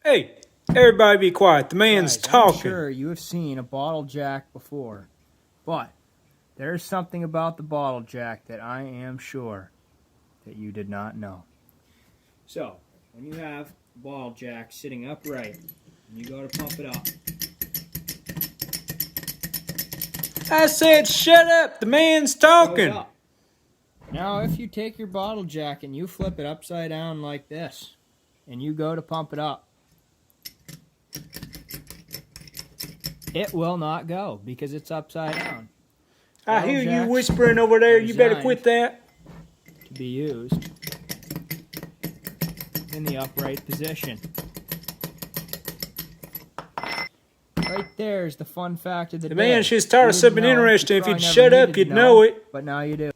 Hey, everybody be quiet. The man's Guys, I'm talking. sure you have seen a bottle jack before, but there's something about the bottle jack that I am sure that you did not know. So, when you have a bottle jack sitting upright, and you go to pump it up, I said shut up. The man's it goes talking. up. Now, if you take your bottle jack and you flip it upside down like this, and you go to pump it up, it will not go because it's upside down. I hear you jacks whispering over there. are You better quit that. to be used in the upright position. Right there is the fun fact of the day. The man's just taught us You didn't something know, interesting. you If you'd probably shut never up, needed you'd to know it. But now you do.